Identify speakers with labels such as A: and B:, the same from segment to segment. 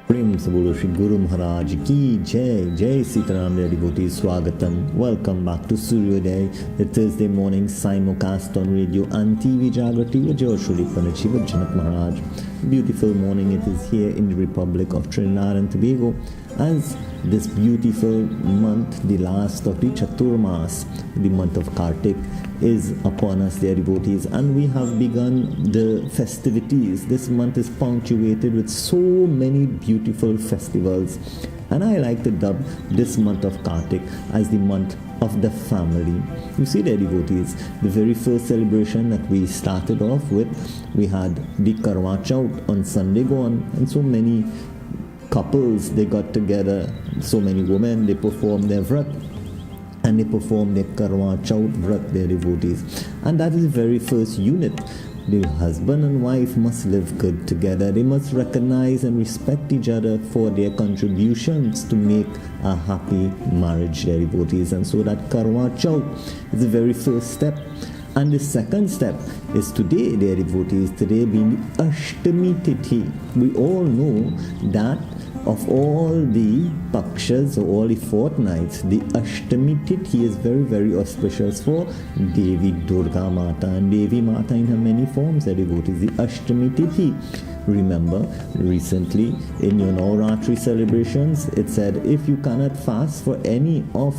A: Prem se bolo Shri Guru Maharaj ki Jai. Jai Sitaram, dear devotees, Swagatam. Welcome back to Sooryoday, the Thursday morning simulcast on radio and TV Jaagriti with your Shri Shiva Janak Maharaj. Beautiful morning it is here in the Republic of Trinidad and Tobago, as this beautiful month, the last of the Chaturmas, the month of Kartik, is upon us, dear devotees, and we have begun the festivities. This month is punctuated with so many beautiful festivals, and I like to dub this month of Kartik as the month of the family. You see, dear devotees, the very first celebration that we started off with, we had the Karwa Chauth on Sunday gone, and so many couples, they got together, so many women, they performed their Vrat, and they perform their Karwa Chauth Vrat, their devotees. And that is the very first unit. The husband and wife must live good together. They must recognize and respect each other for their contributions to make a happy marriage, their devotees. And so that Karwa Chauth is the very first step. And the second step is today, dear devotees, today being the Ashtami Tithi. We all know that of all the pakshas, or all the fortnights, the Ashtami Tithi is very, very auspicious for Devi Durga Mata and Devi Mata in her many forms, dear devotees. The Ashtami Tithi. Remember, recently in your Navratri celebrations, it said if you cannot fast for any of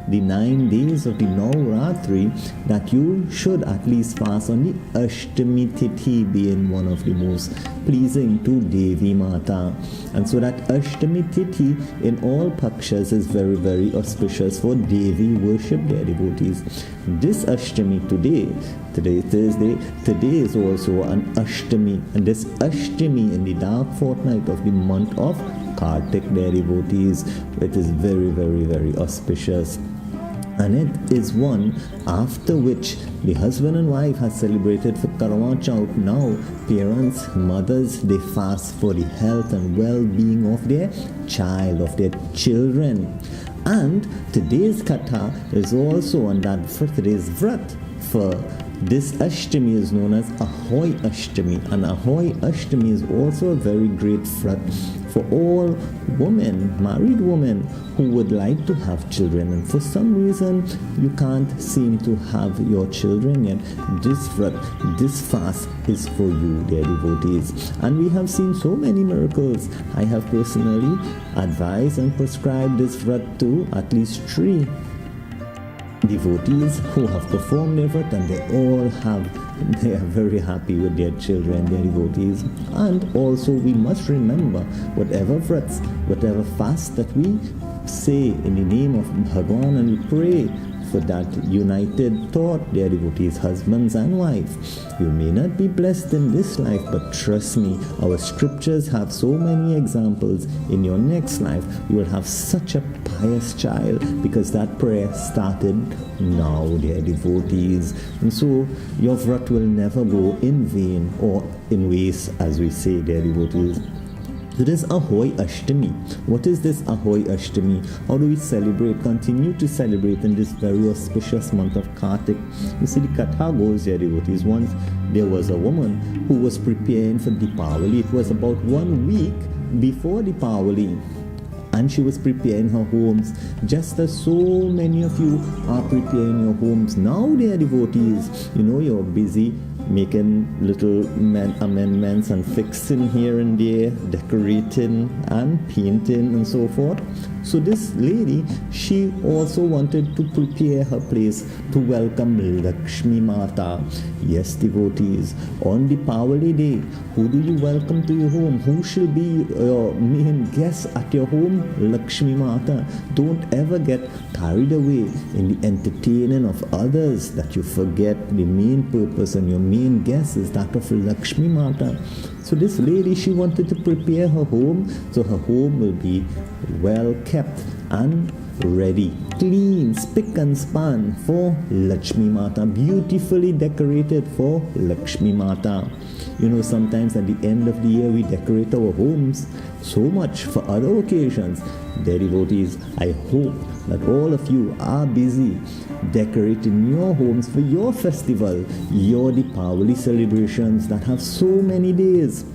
A: the 9 days of the Navratri, that you should at least fast on the Ashtami Tithi, being one of the most pleasing to Devi Mata. And so that Ashtami Tithi in all pakshas is very, very auspicious for Devi worship, their devotees. This Ashtami today Thursday, today is also an Ashtami, and this Ashtami in the dark fortnight of the month of Kartik, their devotees, it is very, very, very auspicious. And it is one after which the husband and wife has celebrated for Karwa Chauth. Now, parents, mothers, they fast for the health and well-being of their child, of their children. And today's Katha is also on that, for today's Vrat. For this Ashtami is known as Ahoi Ashtami, and Ahoi Ashtami is also a very great Vrat for all women, married women, who would like to have children, and for some reason you can't seem to have your children yet. This Vrat, this fast is for you, dear devotees. And we have seen so many miracles. I have personally advised and prescribed this Vrat to at least 3 devotees who have performed their Vrat, and they are very happy with their children, their devotees. And also we must remember, whatever Vrats, whatever fast that we say in the name of Bhagwan, and we pray for that united thought, dear devotees, husbands and wives. You may not be blessed in this life, but trust me, our scriptures have so many examples. In your next life, you will have such a pious child, because that prayer started now, dear devotees. And so your Vrat will never go in vain or in waste, as we say, dear devotees. It is Ahoi Ashtami. What is this Ahoi Ashtami? How do we celebrate, continue to celebrate in this very auspicious month of Kartik? You see, the Katha goes, dear devotees. Once there was a woman who was preparing for Deepavali. It was about 1 week before Deepavali, and she was preparing her homes, just as so many of you are preparing your homes now, dear devotees. You know, you're busy making little amendments and fixing here and there, decorating and painting and so forth. So this lady, she also wanted to prepare her place to welcome Lakshmi Mata. Yes, devotees, on the Deepavali day, who do you welcome to your home? Who shall be your main guest at your home? Lakshmi Mata. Don't ever get carried away in the entertaining of others, that you forget the main purpose, and your main guest is that of Lakshmi Mata. So this lady, she wanted to prepare her home, so her home will be well kept and ready, clean, spick and span for Lakshmi Mata, beautifully decorated for Lakshmi Mata. You know, sometimes at the end of the year we decorate our homes so much for other occasions. Dear devotees, I hope that all of you are busy decorating your homes for your festival, your Deepavali celebrations that have so many days.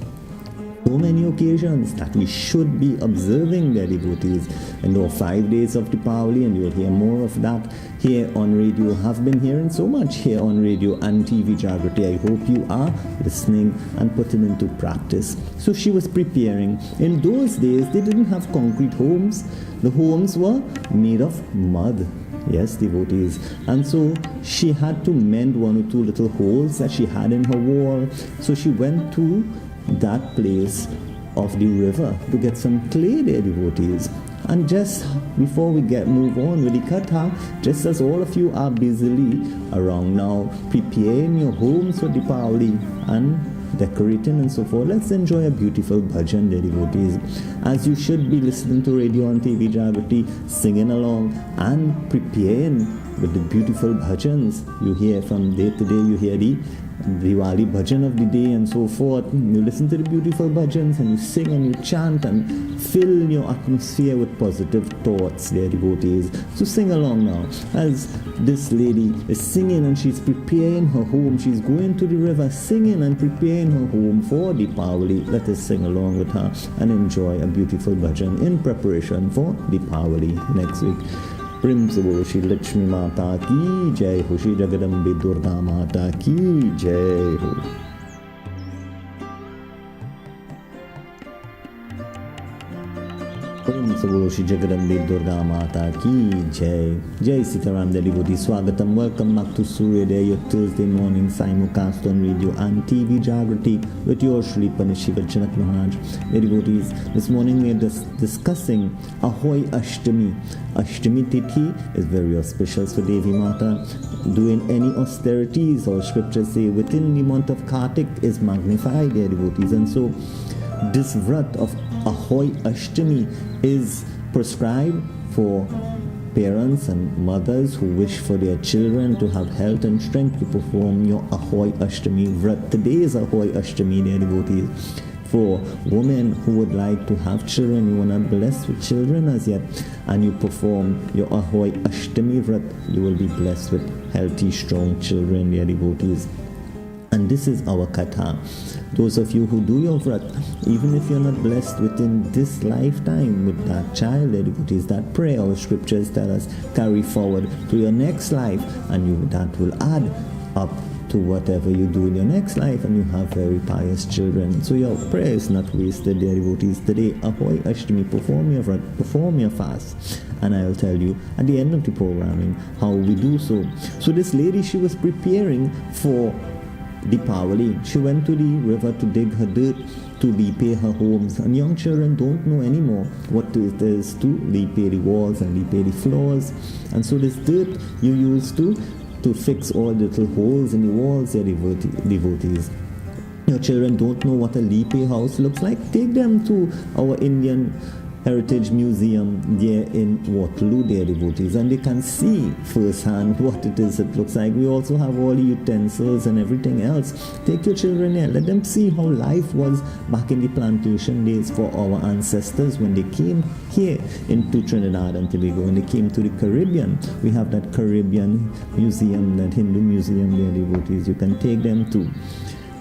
A: so many occasions that we should be observing, their devotees. And there are 5 days of Deepavali, and you'll hear more of that here on radio. Have been hearing so much here on radio and TV Jaagriti. I hope you are listening and putting into practice. So she was preparing. In those days, they didn't have concrete homes. The homes were made of mud. Yes, devotees. And so she had to mend 1 or 2 little holes that she had in her wall. So she went to that place of the river to get some clay, there, devotees. And just before we move on with the katha, just as all of you are busily around now preparing your homes for Deepavali and decorating and so forth, let's enjoy a beautiful bhajan, dear devotees. As you should be listening to radio and TV Jaagriti, singing along and preparing with the beautiful bhajans you hear from day to day. You hear the Diwali bhajan of the day and so forth. You listen to the beautiful bhajans and you sing and you chant and fill your atmosphere with positive thoughts, dear devotees. So sing along now as this lady is singing and she's preparing her home. She's going to the river singing and preparing her home for Deepavali. Let us sing along with her and enjoy a beautiful bhajan in preparation for Deepavali next week. प्रेम से बोलो श्री लक्ष्मी माता की जय हो, श्री जगदम्बे दुर्गा माता की जय हो। प्रेम से बोलो श्री जगदम्बे दुर्गा माता की जय। जय Sitaram, dear devotees. Swagatam, welcome back to Sooryoday, your Thursday morning simulcast on radio and TV Jaagriti with your Shri Shiva Janak Maharaj. Dear devotees, this morning we are discussing Ahoi Ashtami. Ashtami Tithi is very auspicious for Devi Mata. Doing any austerities, or scriptures say within the month of Kartik, is magnified, dear devotees. And so this Vrat of Ahoi Ashtami is prescribed for parents and mothers who wish for their children to have health and strength to perform your Ahoi Ashtami Vrat. Today is Ahoi Ashtami, dear devotees. For women who would like to have children, you are not blessed with children as yet, and you perform your Ahoi Ashtami Vrat, you will be blessed with healthy, strong children, dear devotees. And this is our katha. Those of you who do your vrat, even if you're not blessed within this lifetime with that child, dear devotees, that prayer or scriptures tell us, carry forward to your next life, and that will add up to whatever you do in your next life, and you have very pious children. So your prayer is not wasted, dear devotees. Today, Ahoi Ashtami, perform your vrat, perform your fast, and I'll tell you at the end of the programming how we do so. So this lady, she was preparing for Deepavali. She went to the river to dig her dirt to repay her homes, and young children don't know anymore what it is to repay the walls and repay the floors. And so this dirt you use to fix all the little holes in the walls, dear devotees. Your children don't know what a Lipe house looks like. Take them to our Indian Heritage Museum there in Waterloo, dear devotees, and they can see firsthand what it is it looks like. We also have all the utensils and everything else. Take your children there, let them see how life was back in the plantation days for our ancestors when they came here into Trinidad and Tobago, when they came to the Caribbean. We have that Caribbean museum, that Hindu museum, dear devotees. You can take them too.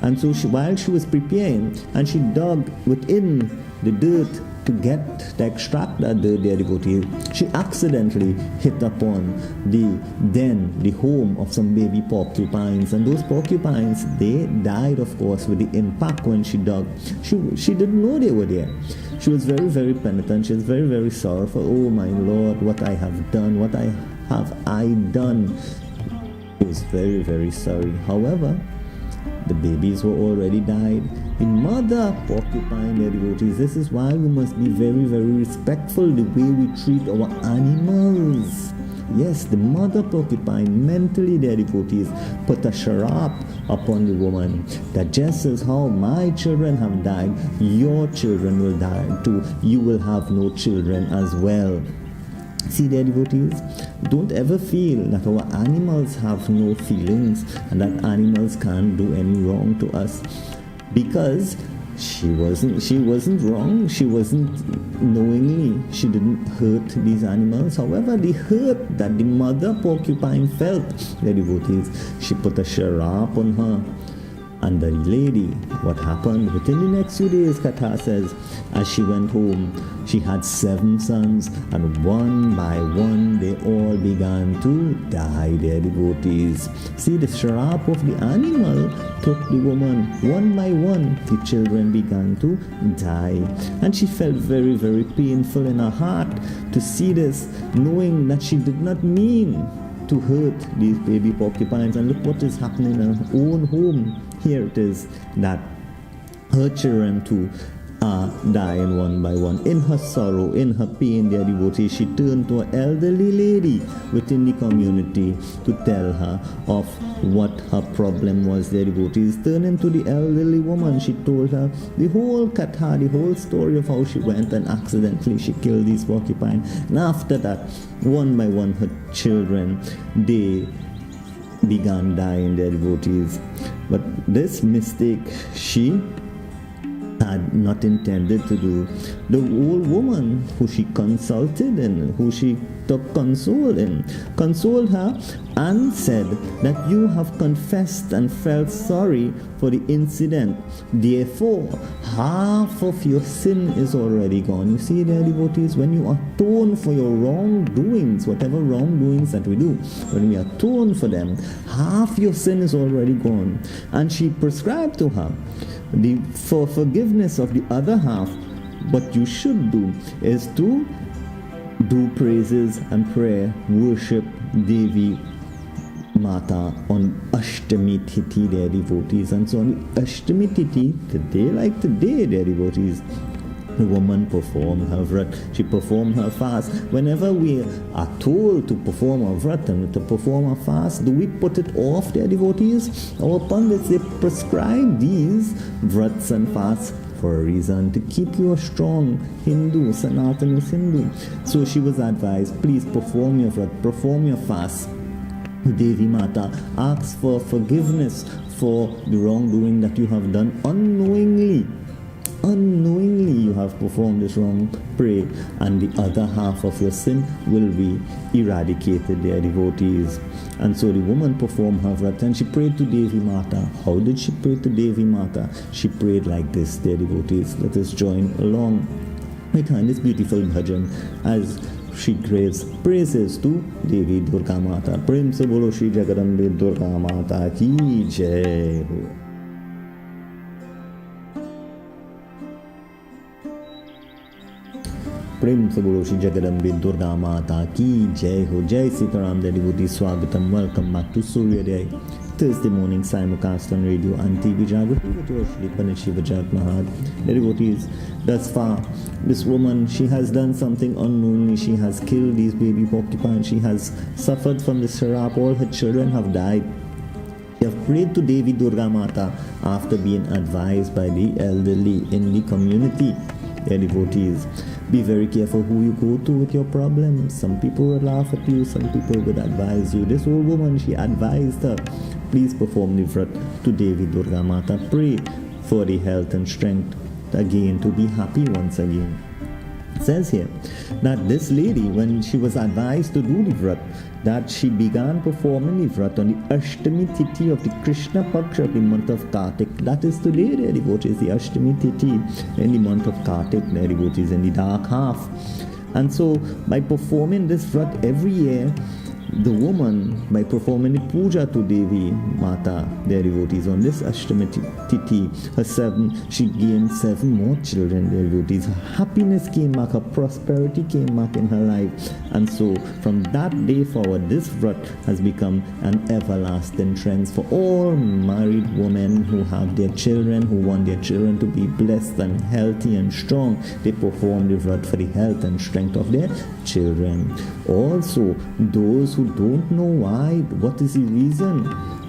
A: And so while she was preparing, and she dug within the dirt to extract that dirt, dear devotees, she accidentally hit upon the home of some baby porcupines. And those porcupines, they died, of course, with the impact when she dug. She didn't know they were there. She was very, very penitent. She was very, very sorrowful. Oh my Lord, what I have done, what have I done? She was very, very sorry. However, the babies were already died. The mother porcupine, dear devotees, this is why we must be very, very respectful the way we treat our animals. Yes, the mother porcupine mentally, dear devotees, put a sharap upon the woman that just as how my children have died, your children will die too. You will have no children as well. See, dear devotees, don't ever feel that our animals have no feelings and that animals can't do any wrong to us, because she wasn't wrong. She wasn't knowingly. She didn't hurt these animals. However, the hurt that the mother porcupine felt, dear devotees, she put a sharap on her And the lady, what happened within the next few days, Katha says, as she went home, she had 7 sons, and one by one they all began to die, their devotees. See, the sharap of the animal took the woman. One by one, the children began to die. And she felt very, very painful in her heart to see this, knowing that she did not mean to hurt these baby porcupines. And look what is happening in her own home. Here it is that her children too are dying one by one. In her sorrow, in her pain, dear devotees, she turned to an elderly lady within the community to tell her of what her problem was, dear devotees. Turning to the elderly woman, she told her the whole katha, the whole story of how she went and accidentally she killed these porcupine. And after that, one by one, her children, they began dying, their devotees. But this mistake she had not intended to do. The old woman who she consulted and who she took console in, consoled her and said that you have confessed and felt sorry for the incident. Therefore, half of your sin is already gone. You see, dear devotees, when you atone for your wrongdoings, whatever wrongdoings that we do, when we atone for them, half your sin is already gone. And she prescribed to her for forgiveness of the other half. What you should do is to do praises and prayer, worship Devi Mata on Ashtami Tithi, their devotees. And so on the Ashtami Tithi, today like today, their devotees, the woman performed her vrat. She performed her fast. Whenever we are told to perform a vrat and to perform a fast, do we put it off, their devotees? Our pundits, they prescribe these vrats and fasts for a reason, to keep you a strong Hindu, Sanatana Hindu. So she was advised, please perform your vrat, perform your fast. Devi Mata asks for forgiveness for the wrongdoing that you have done unknowingly. Unknowingly you have performed this wrong, pray, and the other half of your sin will be eradicated, their devotees. And so the woman performed her vrat and she prayed to Devi Mata. How did she pray to Devi Mata? She prayed like this, their devotees. Let us join along behind this beautiful bhajan as she gives praises to Devi Durga Mata. Prem se bolo Shri Jagarambe Durga Mata ki jai ho. Prem se bolo Shri Jagarambe Durga Mata ki jai ho. Jai Sitaram, dear devotees, Swagatam. Welcome back to Sooryoday, Thursday morning simulcast on Radio and TV Jaagriti with your Shri Shiva Janak Maharaj. Dear devotees, thus far, this woman, she has done something unknowingly. She has killed these baby porcupines. She has suffered from the sharap. All her children have died. She have prayed to Devi Durga Mata after being advised by the elderly in the community. Dear devotees, be very careful who you go to with your problems. Some people will laugh at you, some people will advise you. This old woman, she advised her, please perform the vrat to Devi Durga Mata. Pray for the health and strength again, to be happy once again. It says here that this lady, when she was advised to do the vrat, that she began performing the vrat on the Ashtami Tithi of the Krishna Paksha of the month of Kartik. That is today, their devotees, the Ashtami Tithi in the month of Kartik, their devotees, in the dark half. And so, by performing this vrat every year, the woman, by performing the puja to Devi Mata, their devotees, on this Ashtami Tithi, she gained 7 more children, their devotees. Her happiness came back, her prosperity came back in her life. And so, from that day forward, this vrat has become an everlasting trend for all married women who have their children, who want their children to be blessed and healthy and strong. They perform the vrat for the health and strength of their children. Also, those who don't know why, what is the reason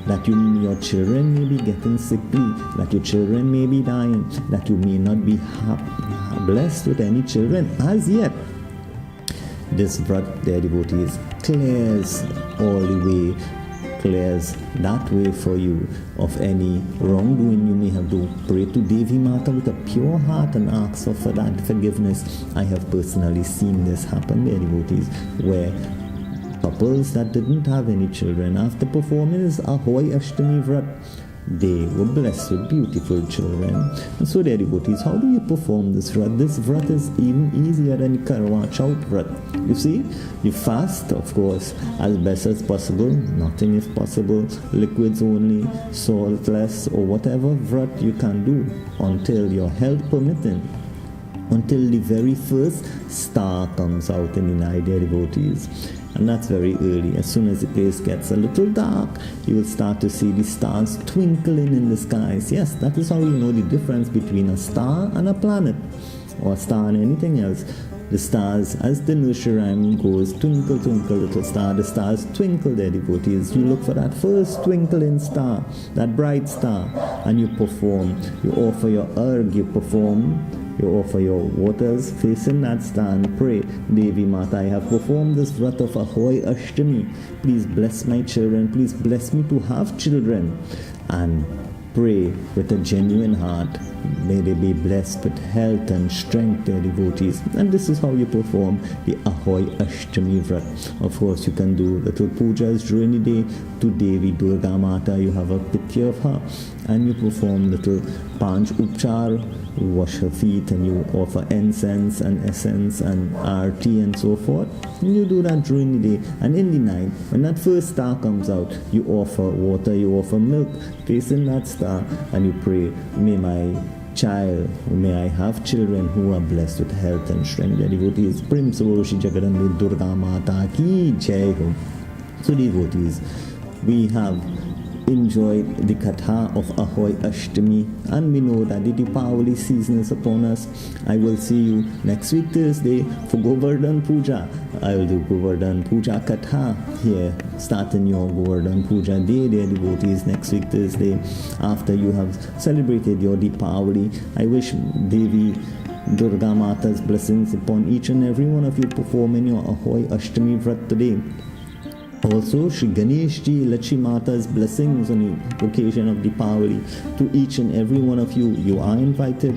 A: that your children may be getting sickly, that your children may be dying, that you may not be blessed with any children as yet, this vrat, their devotees, clears all the way, clears that way for you of any wrongdoing you may have done. Pray to Devi Mata with a pure heart and ask for that forgiveness. I have personally seen this happen, dear devotees, where couples that didn't have any children, after performing this Ahoi Ashtami Vrat, they were blessed with beautiful children. And so, dear devotees, how do you perform this Vrat? This Vrat is even easier than Karwa Chaut Vrat. You see, you fast, of course, as best as possible. Nothing is possible. Liquids only, saltless, or whatever Vrat you can do until your health permitting. Until the very first star comes out in the night, dear devotees. And that's very early. As soon as the place gets a little dark, you will start to see the stars twinkling in the skies. Yes, that is how you know the difference between a star and a planet, or a star and anything else. The stars, as the nursery rhyme goes, twinkle, twinkle, little star, the stars twinkle, their devotees. You look for that first twinkling star, that bright star, and you perform. You offer your erg, you perform. You offer your waters facing that star and pray, Devi Mata, I have performed this Vrat of Ahoi Ashtami. Please bless my children. Please bless me to have children. And pray with a genuine heart. May they be blessed with health and strength, their devotees. And this is how you perform the Ahoi Ashtami Vrat. Of course, you can do little pujas during the day to Devi Durga Mata. You have a picture of her. And you perform little Panch Upchar. You wash her feet and you offer incense and essence and arti and so forth. And you do that during the day. And in the night, when that first star comes out, you offer water, you offer milk, facing that star, and you pray, may my child, may I have children who are blessed with health and strength. The devotees, Prim Soroshi Jagadanbe Durga Mata Ki Jai Ho. So devotees, we have enjoyed the Katha of Ahoi Ashtami, and we know that the Deepavali season is upon us. I will see you next week Thursday for Govardhan Puja. I will do Govardhan Puja Katha here, starting your Govardhan Puja day, dear devotees, next week Thursday. After you have celebrated your Deepavali, I wish Devi Durga Mata's blessings upon each and every one of you performing your Ahoi Ashtami Vrat today. Also, Shri Ganesh Ji, Lakshmi Mata's blessings on the occasion of Deepavali to each and every one of you. You are invited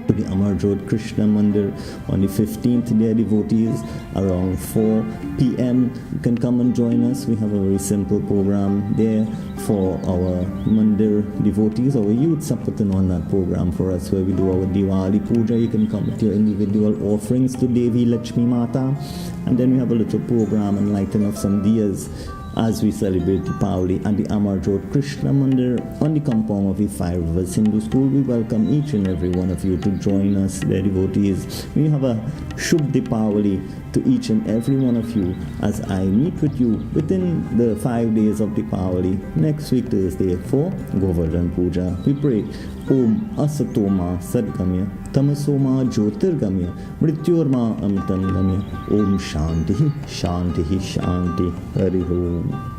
A: to the Amar Jyot Krishna Mandir on the 15th, dear devotees, around 4 p.m. You can come and join us. We have a very simple program there for our Mandir devotees. Our youths are putting on that program for us where we do our Diwali Puja. You can come with your individual offerings to Devi Lakshmi Mata. And then we have a little program and lighting of some diyas as we celebrate Deepavali at the Amar Jyot Krishna Mandir on the compound of the Five Rivers Hindu School. We welcome each and every one of you to join us, their devotees. We have a Shubh Deepavali to each and every one of you as I meet with you within the 5 days of Deepavali next week Thursday for Govardhan Puja. We pray Om Asatoma Sadgamya Tamasoma Jyotirgamya Mrityorma Amitam Gamya Om Shanti Shanti Shanti Hari Om.